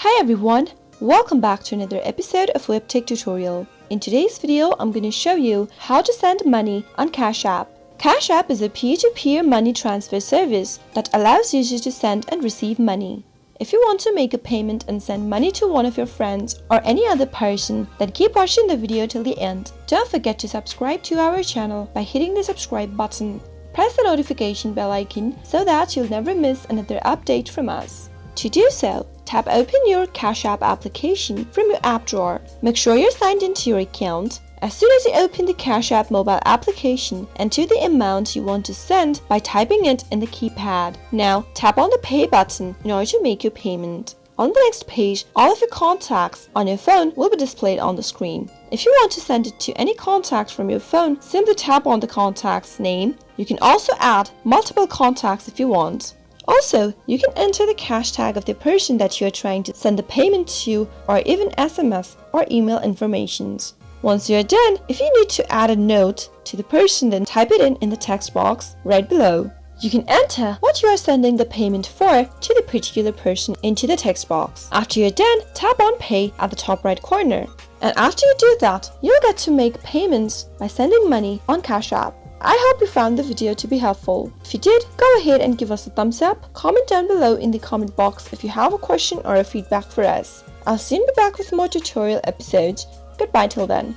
Hi everyone, welcome back to another episode of Webtech Tutorial. In today's video, I'm going to show you how to send money on CashApp. CashApp is a peer-to-peer money transfer service that allows users to send and receive money. If you want to make a payment and send money to one of your friends or any other person, then keep watching the video till the end. Don't forget to subscribe to our channel by hitting the subscribe button. Press the notification bell icon so that you'll never miss another update from us. To do so, tap Open your CashApp application from your app drawer. Make sure you're signed into your account. As soon as you open the CashApp mobile application, enter the amount you want to send by typing it in the keypad. Now, tap on the Pay button in order to make your payment. On the next page, all of your contacts on your phone will be displayed on the screen. If you want to send it to any contact from your phone, simply tap on the contact's name. You can also add multiple contacts if you want. Also, you can enter the cash tag of the person that you are trying to send the payment to, or even SMS or email informations. Once you're done, if you need to add a note to the person, then type it in the text box right below. You can enter what you are sending the payment for to the particular person into the text box. After you're done, tap on Pay at the top right corner. And after you do that, you'll get to make payments by sending money on CashApp. I hope you found the video to be helpful. If you did, go ahead and give us a thumbs up. Comment down below in the comment box if you have a question or a feedback for us. I'll soon be back with more tutorial episodes. Goodbye till then.